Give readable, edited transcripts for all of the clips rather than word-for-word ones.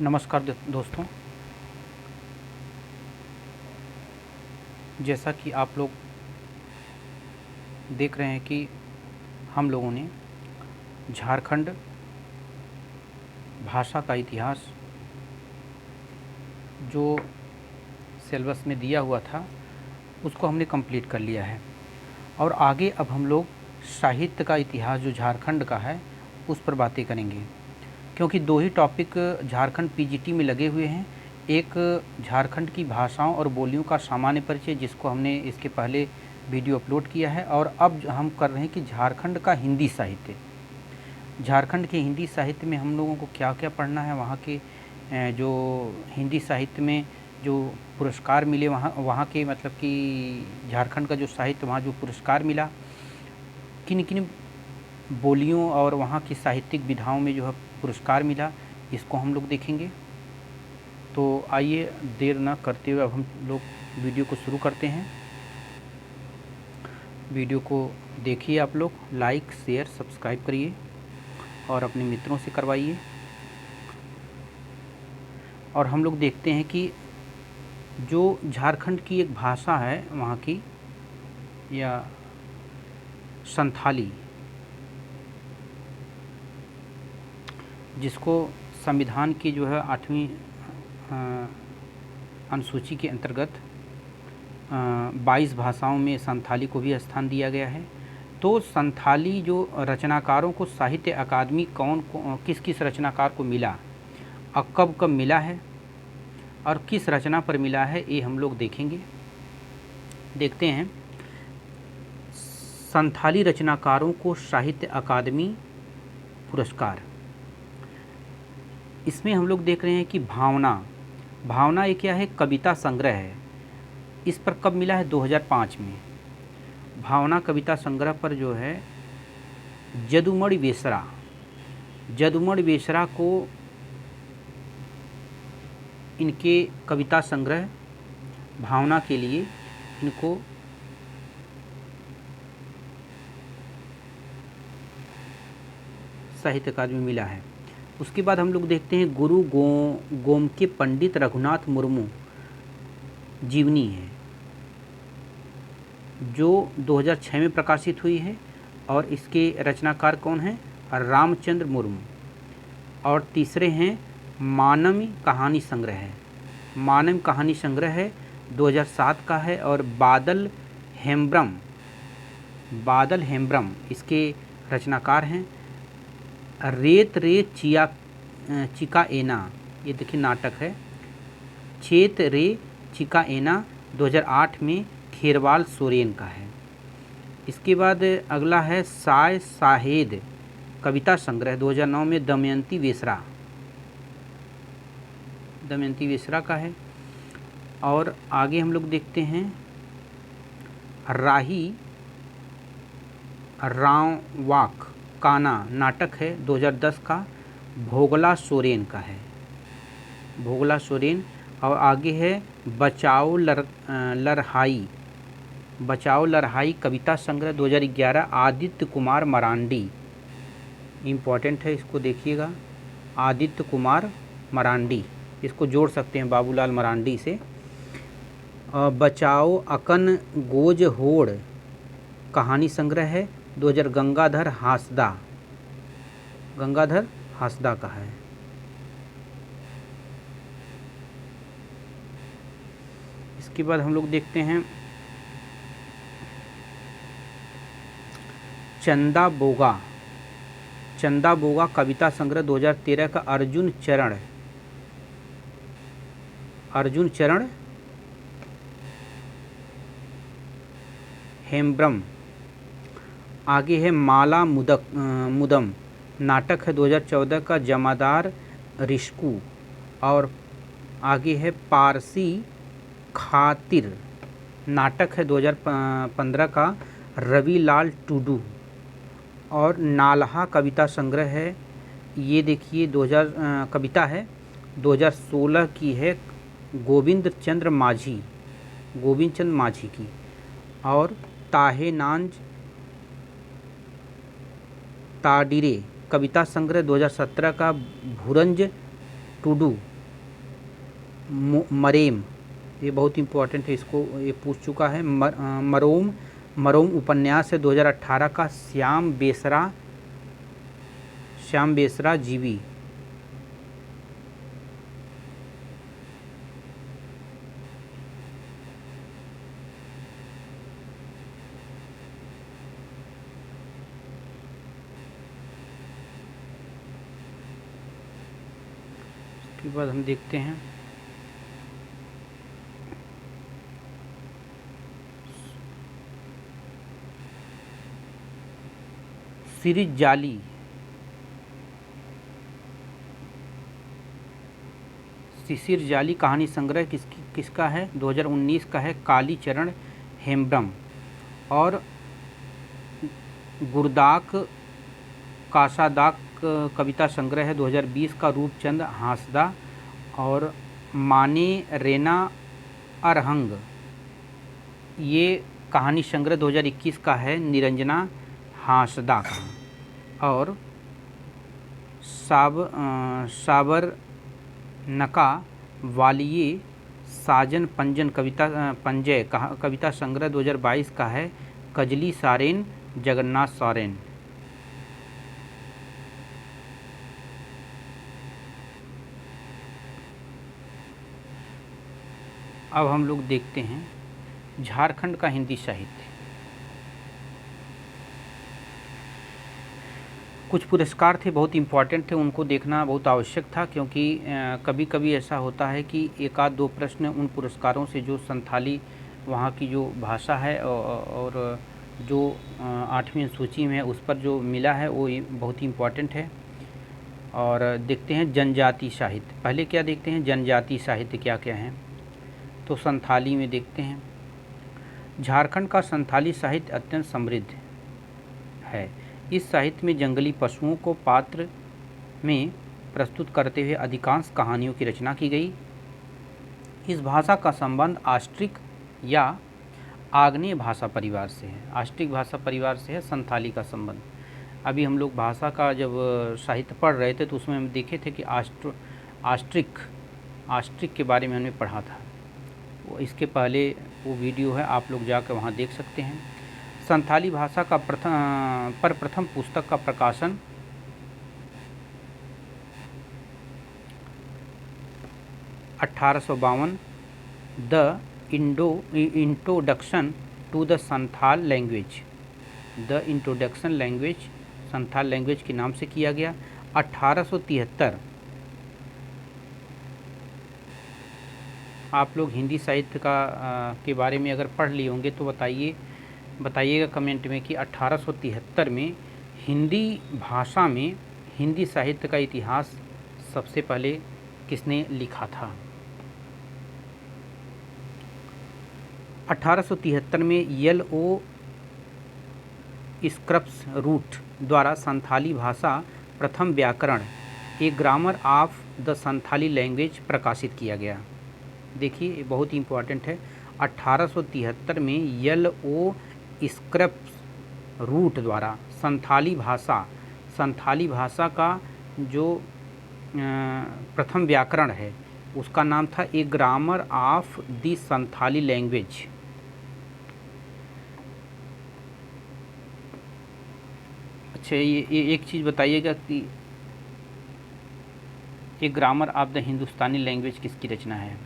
नमस्कार दोस्तों। जैसा कि आप लोग देख रहे हैं कि हम लोगों ने झारखंड भाषा का इतिहास जो सिलेबस में दिया हुआ था उसको हमने कंप्लीट कर लिया है और आगे अब हम लोग साहित्य का इतिहास जो झारखंड का है उस पर बातें करेंगे, क्योंकि दो ही टॉपिक झारखंड पीजीटी में लगे हुए हैं। एक झारखंड की भाषाओं और बोलियों का सामान्य परिचय, जिसको हमने इसके पहले वीडियो अपलोड किया है, और अब हम कर रहे हैं कि झारखंड का हिंदी साहित्य। झारखंड के हिंदी साहित्य में हम लोगों को क्या क्या पढ़ना है, वहाँ के जो हिंदी साहित्य में जो पुरस्कार मिले, वहाँ के मतलब कि झारखंड का जो साहित्य वहाँ जो पुरस्कार मिला, किन किन बोलियों और वहाँ की साहित्यिक विधाओं में जो है पुरस्कार मिला, इसको हम लोग देखेंगे। तो आइए देर न करते हुए अब हम लोग वीडियो को शुरू करते हैं। वीडियो को देखिए, आप लोग लाइक शेयर सब्सक्राइब करिए और अपने मित्रों से करवाइए। और हम लोग देखते हैं कि जो झारखंड की एक भाषा है वहाँ की, या संथाली, जिसको संविधान की जो है 8वीं अनुसूची के अंतर्गत 22 भाषाओं में संथाली को भी स्थान दिया गया है। तो संथाली जो रचनाकारों को साहित्य अकादमी किस किस रचनाकार को मिला और कब कब मिला है और किस रचना पर मिला है, ये हम लोग देखेंगे। देखते हैं संथाली रचनाकारों को साहित्य अकादमी पुरस्कार। इसमें हम लोग देख रहे हैं कि भावना ये क्या है, कविता संग्रह है। इस पर कब मिला है, 2005 में। भावना कविता संग्रह पर जो है जदुमणि बेसरा को इनके कविता संग्रह भावना के लिए इनको साहित्य अकादमी मिला है। उसके बाद हम लोग देखते हैं गुरु गोम के पंडित रघुनाथ मुर्मू जीवनी है, जो 2006 में प्रकाशित हुई है, और इसके रचनाकार कौन हैं, रामचंद्र मुर्मू। और तीसरे हैं मानव कहानी संग्रह है 2007 का है, और बादल हेम्ब्रम इसके रचनाकार हैं। रेत रे चिका एना, ये देखिए नाटक है। चेत रे चिका एना 2008 में खेरवाल सोरेन का है। इसके बाद अगला है साहेद कविता संग्रह 2009 में दमयंती वेसरा का है। और आगे हम लोग देखते हैं राही राववाक काना नाटक है 2010 का, भोगला सोरेन का है, और आगे है बचाओ लड़हाई कविता संग्रह 2011, आदित्य कुमार मरांडी। इम्पॉर्टेंट है, इसको देखिएगा, आदित्य कुमार मरांडी, इसको जोड़ सकते हैं बाबूलाल मरांडी से। बचाओ अकन गोज होड़ कहानी संग्रह है 2000, गंगाधर हासदा का है। इसके बाद हम लोग देखते हैं चंदा बोगा कविता संग्रह 2013 का, अर्जुन चरण हेम्ब्रम। आगे है माला मुदम नाटक है 2014 का, जमादार रिश्कू। और आगे है पारसी खातिर नाटक है 2015 का, रविलाल टुडू। और नालहा कविता संग्रह है, ये देखिए 2000 कविता है 2016 की है, गोविंद चंद्र माझी की। और ताहे नांज ताडिरे कविता संग्रह 2017 का, भुरंज टुडू, मरेम, ये बहुत इम्पोर्टेंट है, इसको ये पूछ चुका है। मरोम, मरोम उपन्यास है 2018 का। श्याम बेसरा जीवी। उसके बाद हम देखते हैं सिरिज जाली, शिशिर जाली कहानी संग्रह किसका है? 2019 का है, कालीचरण हेम्ब्रम। और गुरदाक कासादाक कविता संग्रह है 2020 का, रूपचंद हांसदा। और माने रेना अरहंग, ये कहानी संग्रह 2021 का है, निरंजना हांसदा का। और साबर नका वालिये साजन पंजन पंजय कविता संग्रह 2022 का है, कजली सारेन, जगन्नाथ सोरेन। अब हम लोग देखते हैं झारखंड का हिंदी साहित्य। कुछ पुरस्कार थे, बहुत इम्पॉर्टेंट थे, उनको देखना बहुत आवश्यक था, क्योंकि कभी कभी ऐसा होता है कि एक आध दो प्रश्न उन पुरस्कारों से जो संथाली वहाँ की जो भाषा है और जो 8वीं अनुसूची में है उस पर जो मिला है वो बहुत ही इम्पॉर्टेंट है। और देखते हैं जनजाति साहित्य। पहले क्या देखते हैं, जनजाति साहित्य क्या क्या है। तो संथाली में देखते हैं, झारखंड का संथाली साहित्य अत्यंत समृद्ध है। इस साहित्य में जंगली पशुओं को पात्र में प्रस्तुत करते हुए अधिकांश कहानियों की रचना की गई। इस भाषा का संबंध आस्ट्रिक या आग्नेय भाषा परिवार से है। आस्ट्रिक भाषा परिवार से है संथाली का संबंध। अभी हम लोग भाषा का जब साहित्य पढ़ रहे थे तो उसमें हम देखे थे कि आस्ट्रिक के बारे में हमने पढ़ा था। वो इसके पहले वो वीडियो है, आप लोग जाकर वहाँ देख सकते हैं। संथाली भाषा का प्रथम पुस्तक का प्रकाशन 1852 the introduction to the Santhal language, the introduction language Santhal language के नाम से किया गया। 1873 आप लोग हिंदी साहित्य के बारे में अगर पढ़ लिए होंगे तो बताइएगा कमेंट में कि 1873 में हिंदी भाषा में हिंदी साहित्य का इतिहास सबसे पहले किसने लिखा था। 1873 में L.O. स्क्रप्स रूट द्वारा संथाली भाषा प्रथम व्याकरण, a grammar of the Santhali language प्रकाशित किया गया। देखिए ये बहुत ही इम्पोर्टेंट है। 1873 में L.O. स्क्रप्स रूट द्वारा संथाली भाषा का जो प्रथम व्याकरण है उसका नाम था a grammar of the Santhali language. अच्छा, ये एक चीज़ बताइएगा कि a grammar of the Hindustani language किसकी रचना है।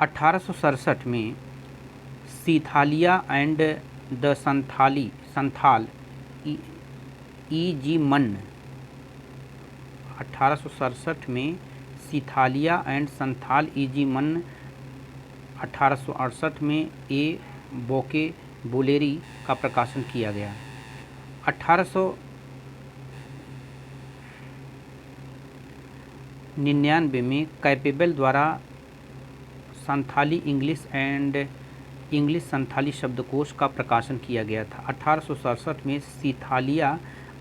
1867 में सीथालिया एंड द संथाल E.G. मन। 1867 में सीथालिया एंड संथाल E.G. मन। 1868 में ए बोके बुलेरी का प्रकाशन किया गया। 1899 में कैपेबल द्वारा संथाली इंग्लिश संथाली शब्दकोश का प्रकाशन किया गया था। 1867 में सीथालिया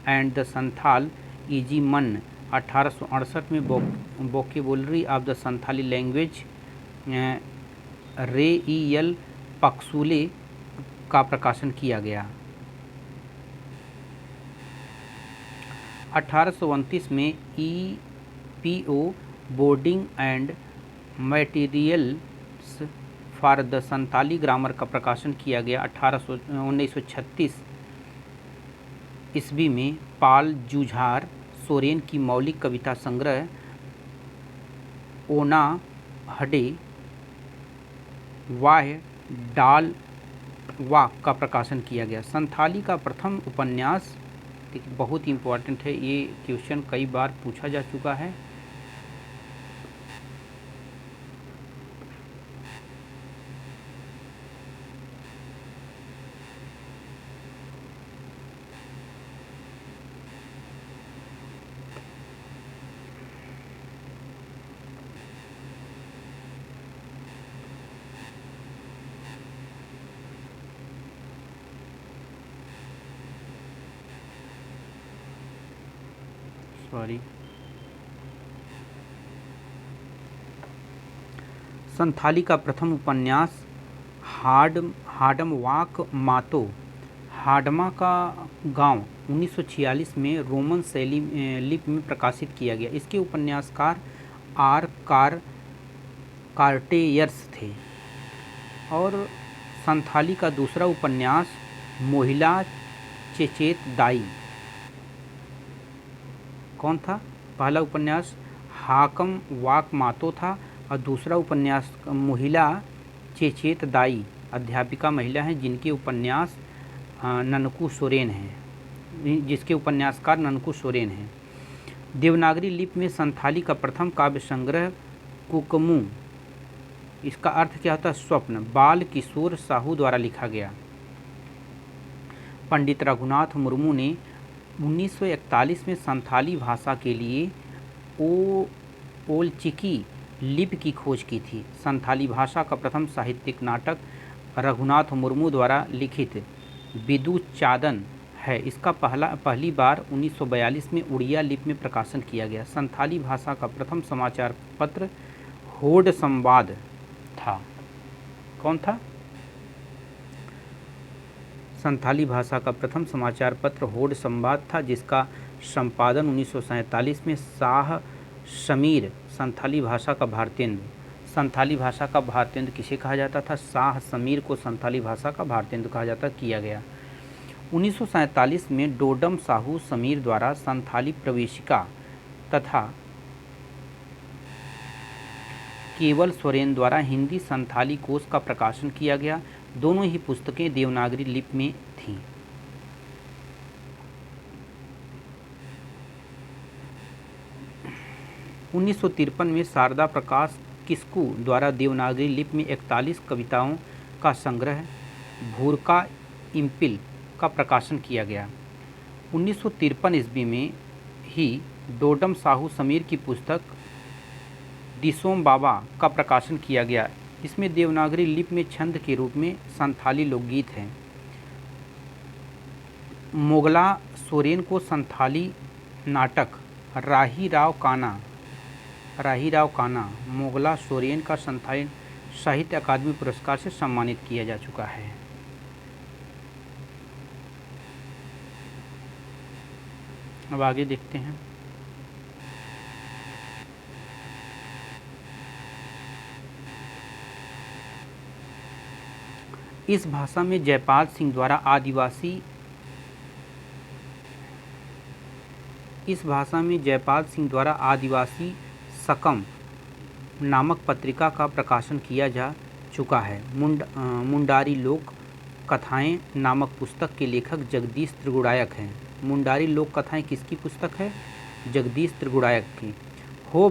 एंड द संथाल E.G. मन। 1868 में vocabulary of the Santhali language रे E.L. पक्सुले का प्रकाशन किया गया। 1829 में P.O. Boarding and materials for the Santali grammar का प्रकाशन किया गया 1936 ईस्वी में। पाल जूझार सोरेन की मौलिक कविता संग्रह ओना हडे वाह डाल वाह का प्रकाशन किया गया। संथाली का प्रथम उपन्यास, देखिए बहुत ही इम्पोर्टेंट है, ये क्वेश्चन कई बार पूछा जा चुका है। संथाली का प्रथम उपन्यास हाडम वाक मातो हाडमा का गांव 1946 में रोमन शैली लिपि में प्रकाशित किया गया। इसके उपन्यासकार आर कार्टेयर्स थे। और संथाली का दूसरा उपन्यास मोहिला चेचेत दाई कौन था? पहला उपन्यास हाकम वाक मातो था और दूसरा उपन्यास मोहिला चेचेत दाई अध्यापिका महिला हैं, जिनके उपन्यास ननकू सोरेन हैं, जिसके उपन्यासकार ननकू सोरेन हैं। देवनागरी लिपि में संथाली का प्रथम काव्य संग्रह कुकमू, इसका अर्थ क्या होता है? स्वप्न, बाल किशोर साहू द्वारा लिखा गया। पंडित रघुनाथ मुर्मू ने 1941 में संथाली भाषा के लिए ओलचिकी लिपि की खोज की थी। संथाली भाषा का प्रथम साहित्यिक नाटक रघुनाथ मुर्मू द्वारा लिखित बिदु चादन है। इसका पहली बार 1942 में उड़िया लिपि में प्रकाशन किया गया। संथाली भाषा का प्रथम समाचार पत्र होड संवाद था। कौन था? संथाली भाषा का प्रथम समाचार पत्र होड संवाद था, जिसका संपादन 1947 में शाह समीर, संथाली भाषा का भारतेंदु। संथाली भाषा का भारतेंदु किसे कहा जाता था? शाह समीर को संथाली भाषा का भारतेंदु कहा जाता किया गया। 1947 में डोडम साहू समीर द्वारा संथाली प्रवेशिका तथा केवल सोरेन द्वारा हिंदी संथाली कोश का प्रकाशन किया गया। दोनों ही पुस्तकें देवनागरी लिपि में थीं। उन्नीस में शारदा प्रकाश किस्कू द्वारा देवनागरी लिपि में 41 कविताओं का संग्रह भूरका इम्पिल का प्रकाशन किया गया। 1953 ईस्वी में ही डोडम साहू समीर की पुस्तक दिसोम बाबा का प्रकाशन किया गया। इसमें देवनागरी लिपि में छंद के रूप में संथाली लोकगीत हैं। मोगला सोरेन को संथाली नाटक राही राव काना मोगला सोरेन का संथाली साहित्य अकादमी पुरस्कार से सम्मानित किया जा चुका है। अब आगे देखते हैं। इस भाषा में जयपाल सिंह द्वारा आदिवासी सकम नामक पत्रिका का प्रकाशन किया जा चुका है। मुंडारी लोक कथाएं नामक पुस्तक के लेखक जगदीश त्रिगुणायक हैं। मुंडारी लोक कथाएं किसकी पुस्तक है? जगदीश त्रिगुणायक की। हो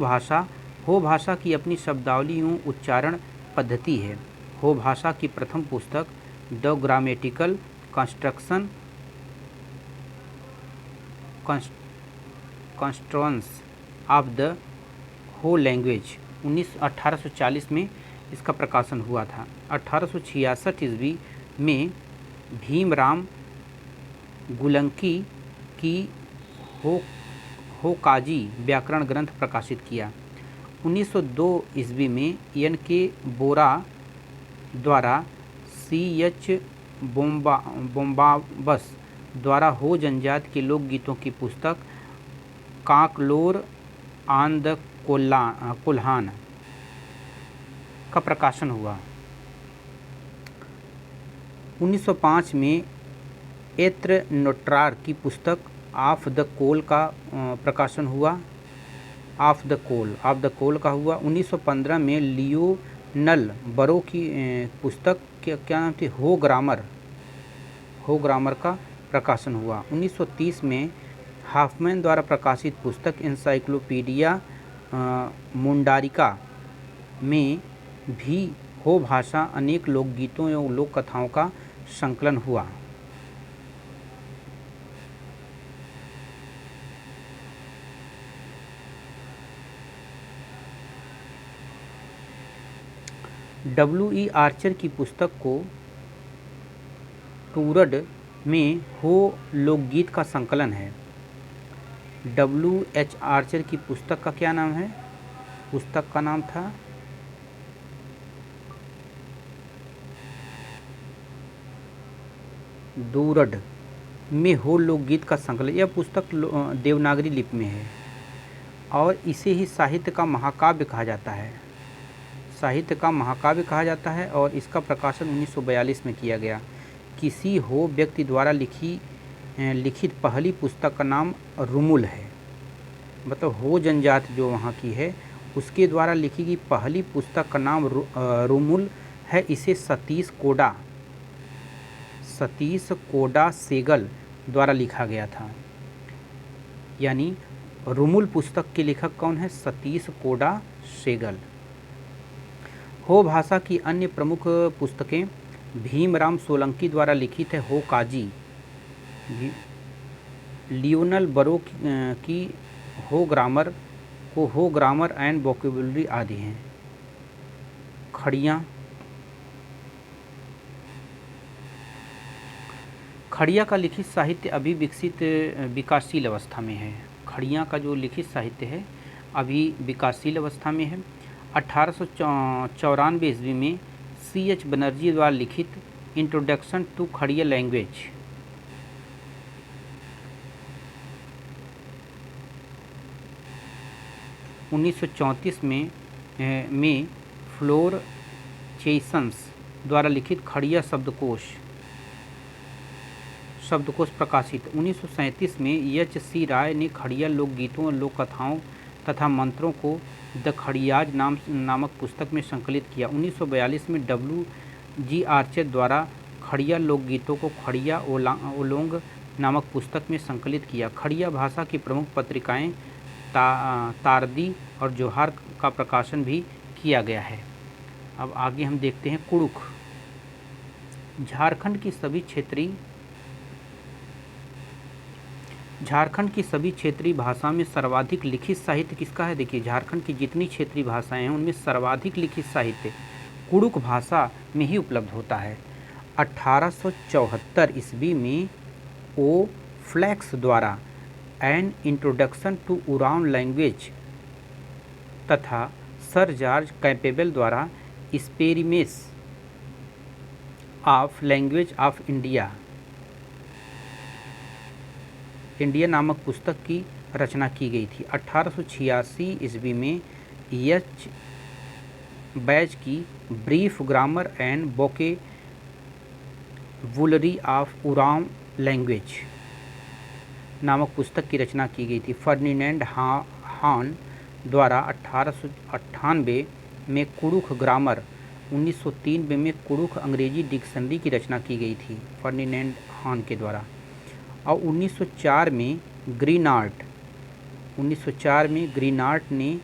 भाषा की अपनी शब्दावली एवं उच्चारण पद्धति है। हो भाषा की प्रथम पुस्तक the grammatical constructions of the हो लैंग्वेज 1840 में इसका प्रकाशन हुआ था। 1866 ईस्वी में भीमराम गुलंकी की होकाजी व्याकरण ग्रंथ प्रकाशित किया। 1902 ईस्वी में N.K. बोरा द्वारा C.H. बोम्बाबस द्वारा हो जनजाति के लोकगीतों की पुस्तक काकलोर ऑन द कोल्हान का प्रकाशन हुआ। 1905 में एत्र नोट्रार की पुस्तक ऑफ द कोल का प्रकाशन हुआ। ऑफ द कोल का हुआ। 1915 में लियोनल बरो की पुस्तक क्या नाम थी, हो ग्रामर का प्रकाशन हुआ। 1930 में हाफमैन द्वारा प्रकाशित पुस्तक एनसाइक्लोपीडिया मुंडारिका में भी हो भाषा अनेक लोकगीतों एवं लोक कथाओं का संकलन हुआ। W.E. आर्चर की पुस्तक को टूरड में हो लोकगीत का संकलन है। W.H. आर्चर की पुस्तक का क्या नाम है? पुस्तक का नाम था टूरड में हो लोकगीत का संकलन। यह पुस्तक देवनागरी लिपि में है और इसे ही साहित्य का महाकाव्य कहा जाता है और इसका प्रकाशन 1942 में किया गया। किसी हो व्यक्ति द्वारा लिखित पहली पुस्तक का नाम रुमुल है। मतलब हो जनजाति जो वहाँ की है उसके द्वारा लिखी गई पहली पुस्तक का नाम रुमुल है। इसे सतीश कोडा सेगल द्वारा लिखा गया था। यानी रुमुल पुस्तक के लेखक कौन है? सतीश कोडा सेगल। हो भाषा की अन्य प्रमुख पुस्तकें भीमराव सोलंकी द्वारा लिखित है हो काजी, लियोनल बरो की हो ग्रामर एंड वोकेबुलरी आदि हैं। खड़िया का लिखित साहित्य अभी विकासशील अवस्था में है। खड़िया का जो लिखित साहित्य है अभी विकासशील अवस्था में है। 1894 ईस्वी में C.H. बनर्जी द्वारा लिखित इंट्रोडक्शन टू खड़िया लैंग्वेज, 1934 में फ्लोर चेसन्स द्वारा लिखित खड़िया शब्दकोश प्रकाशित। 1937 में H.C. राय ने खड़िया लोकगीतों, लोक कथाओं तथा मंत्रों को द खड़ियाज नामक पुस्तक में संकलित किया। 1942 में W.G. आर्चर द्वारा खड़िया लोकगीतों को खड़िया ओलोंग नामक पुस्तक में संकलित किया। खड़िया भाषा की प्रमुख पत्रिकाएं तारदी और जोहार का प्रकाशन भी किया गया है। अब आगे हम देखते हैं कुड़ुख। झारखंड की सभी क्षेत्रीय भाषा में सर्वाधिक लिखित साहित्य किसका है? देखिए, झारखंड की जितनी क्षेत्रीय भाषाएं हैं उनमें सर्वाधिक लिखित साहित्य कुड़ुख भाषा में ही उपलब्ध होता है। 1874 ईस्वी में ओ फ्लैक्स द्वारा an introduction to Oraon language तथा सर जॉर्ज कैंपेबल द्वारा experiments of language of India नामक पुस्तक की रचना की गई थी। 1886 ईस्वी में H. बैच की brief grammar and vocabulary of Oraon language नामक पुस्तक की रचना की गई थी। फर्डिनेंड हान द्वारा 1898 में कुड़ुख ग्रामर, 1903 में कुड़ुख अंग्रेजी डिक्शनरी की रचना की गई थी फर्डिनेंड हान के द्वारा। और 1904 में ग्रीनार्ट ने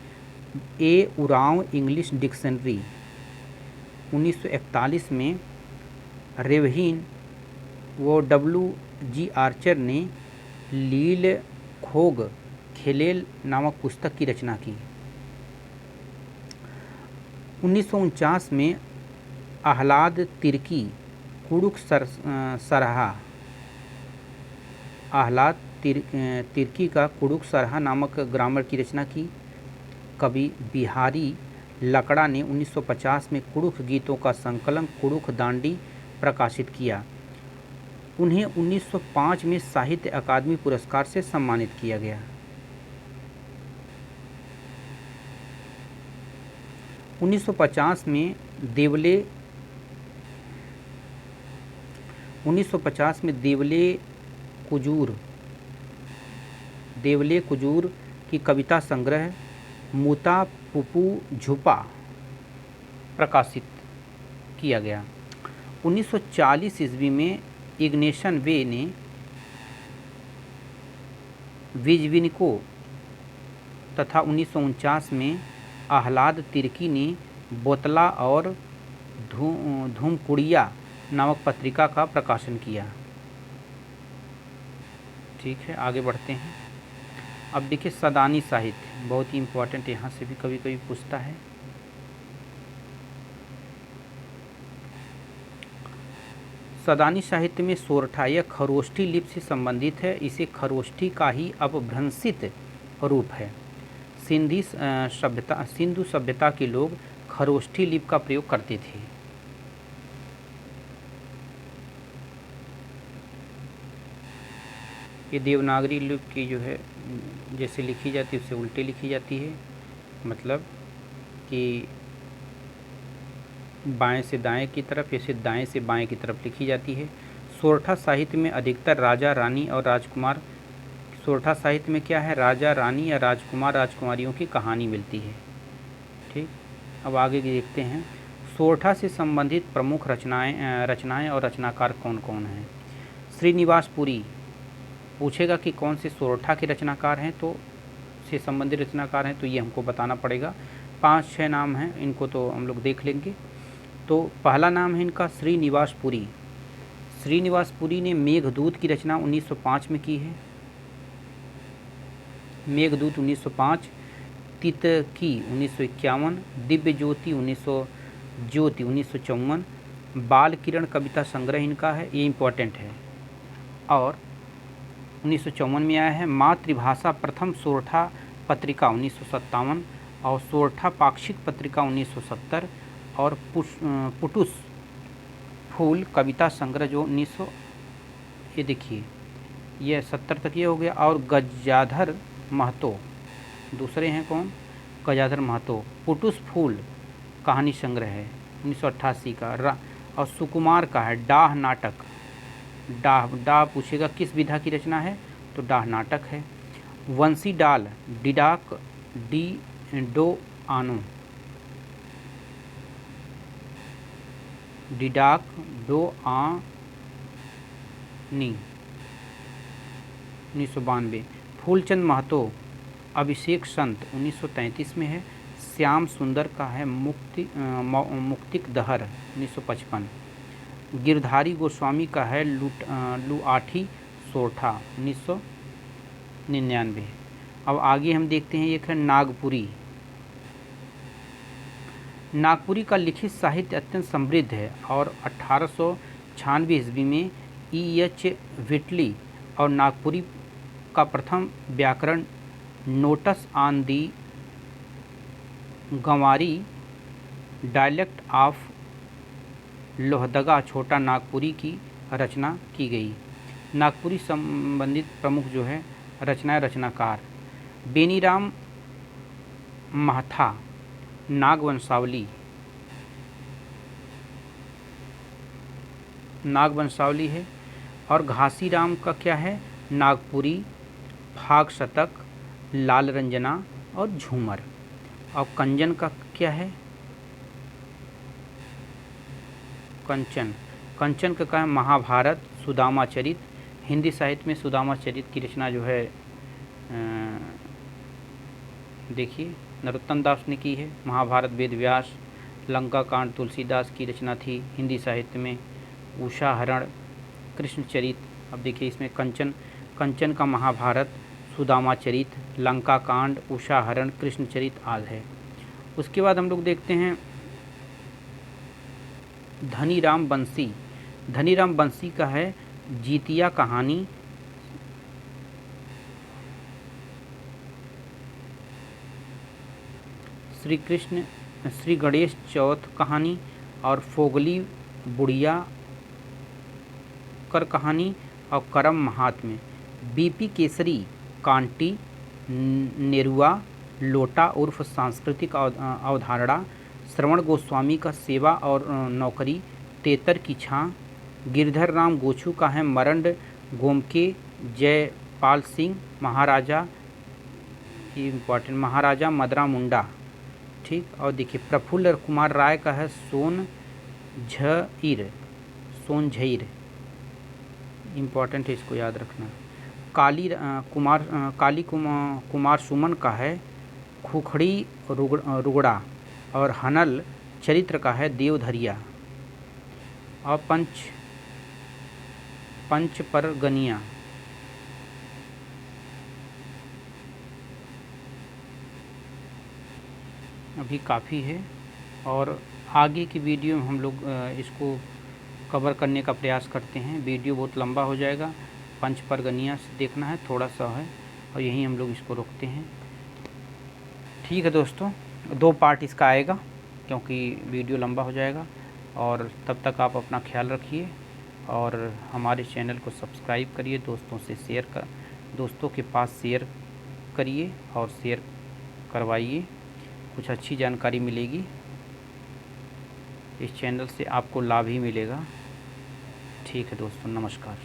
ए उरांव इंग्लिश डिक्शनरी। 1941 में रेवहीन व W.G. आर्चर ने लील खोग खेलेल नामक पुस्तक की रचना की। 1949 में आह्लाद तिर्की कुड़ुख तिर्की का कुड़ुख सरहा नामक ग्रामर की रचना की। कवि बिहारी लकड़ा ने 1950 में कुड़ुख गीतों का संकलन कुड़ुख दांडी प्रकाशित किया। उन्हें 1905 में साहित्य अकादमी पुरस्कार से सम्मानित किया गया। 1950 में देवले 1950 में देवले कुजूर की कविता संग्रह मुता पुपू झुपा प्रकाशित किया गया। 1940 ईस्वी में इग्नेशन वे ने विजविनको तथा 1949 में आह्लाद तिर्की ने बोतला और धूमकुड़िया नामक पत्रिका का प्रकाशन किया। ठीक है, आगे बढ़ते हैं। अब देखिए सदानी साहित्य बहुत ही इम्पोर्टेंट, यहाँ से भी कभी कभी पूछता है। सदानी साहित्य में सोरठा यह खरोष्ठी लिपि से संबंधित है। इसे खरोष्ठी का ही अपभ्रंशित रूप है। सिंधु सभ्यता के लोग खरोष्ठी लिपि का प्रयोग करते थे। ये देवनागरी लिपि की जो है जैसे लिखी जाती है उससे उल्टे लिखी जाती है, मतलब कि बाएं से दाएं की तरफ, ऐसे दाएं से बाएं की तरफ लिखी जाती है। सोरठा साहित्य में अधिकतर राजा रानी और राजकुमार, सोरठा साहित्य में क्या है, राजा रानी या राजकुमार राजकुमारियों की कहानी मिलती है। ठीक, अब आगे देखते हैं सोरठा से संबंधित प्रमुख रचनाएं और रचनाकार कौन कौन हैं। श्रीनिवास पुरी पूछेगा कि कौन से सोरठा के रचनाकार हैं, तो से संबंधित रचनाकार हैं, तो ये हमको बताना पड़ेगा। 5-6 नाम हैं, इनको तो हम लोग देख लेंगे। तो पहला नाम है इनका श्रीनिवास पुरी। श्रीनिवास पुरी ने मेघदूत की रचना 1905 में की है। मेघदूत 1905, तितकी 1951, दिव्य ज्योति 1954, बाल किरण कविता संग्रह इनका है, ये इम्पोर्टेंट है, और 1954 में आया है। मातृभाषा प्रथम सोरठा पत्रिका 1957 और सोरठा पाक्षिक पत्रिका 1970, और पुटुस फूल कविता संग्रह जो 1900, ये देखिए ये 70 तक ये हो गया। और गजाधर महतो दूसरे हैं, कौन, गजाधर महतो, पुटुस फूल कहानी संग्रह है 1988 का। और सुकुमार का है डाह नाटक। डाह पूछेगा किस विधा की रचना है, तो डाह नाटक है। वंशी डाल डिडाक डी डो आनो, डिडाक डो आनी 1992। फूलचंद महतो अभिषेक संत 1933 में है। श्याम सुंदर का है मुक्तिक दहर 1955। गिरधारी गोस्वामी का है लुआठी सोरठा 1999। अब आगे हम देखते हैं, एक है नागपुरी। नागपुरी का लिखित साहित्य अत्यंत समृद्ध है और 1896 ईस्वी में E.H. विटली और नागपुरी का प्रथम व्याकरण notes on the Ganwari dialect of Lohardaga Chota Nagpuri की रचना की गई। नागपुरी संबंधित प्रमुख जो है रचनाकार बेनीराम महथा नागवंशावली है। और घासीराम का क्या है, नागपुरी, फाग शतक, लाल रंजना और झूमर। और कंजन का क्या है, कंचन का है महाभारत, सुदामा चरित। हिंदी साहित्य में सुदामा चरित की रचना जो है देखिए नरोत्तम दास ने की है। महाभारत वेद व्यास, लंका कांड तुलसीदास की रचना थी हिंदी साहित्य में। उषा हरण कृष्ण चरित, अब देखिए इसमें कंचन का महाभारत, सुदामा चरित, लंका कांड, उषा हरण, कृष्ण चरित आदि है। उसके बाद हम लोग देखते हैं धनीराम बंसी का है जीतिया कहानी, श्री गणेश चौथ कहानी और फोगली बुढ़िया कर कहानी और करम महात्म्य। बीपी केसरी कांटी नेरुआ लोटा उर्फ सांस्कृतिक अवधारणा, श्रवण गोस्वामी का सेवा और नौकरी, तेतर की छां। गिरधर राम गोछू का है मरंड गोमके, जयपाल सिंह महाराजा, इम्पॉर्टेंट, महाराजा मदरा मुंडा। ठीक, और देखिए प्रफुल्ल कुमार राय का है सोन झीर, इम्पॉर्टेंट है, इसको याद रखना। कुमार सुमन का है खुखड़ी रुगड़ा, और हनल चरित्र का है देवधरिया। और पंच परगनिया। अभी काफ़ी है, और आगे की वीडियो में हम लोग इसको कवर करने का प्रयास करते हैं। वीडियो बहुत लंबा हो जाएगा, पंच परगनिया से देखना है, थोड़ा सा है, और यहीं हम लोग इसको रोकते हैं। ठीक है दोस्तों, 2 पार्ट इसका आएगा क्योंकि वीडियो लंबा हो जाएगा। और तब तक आप अपना ख्याल रखिए और हमारे चैनल को सब्सक्राइब करिए, दोस्तों के पास शेयर करिए और शेयर करवाइए। कुछ अच्छी जानकारी मिलेगी, इस चैनल से आपको लाभ ही मिलेगा। ठीक है दोस्तों, नमस्कार।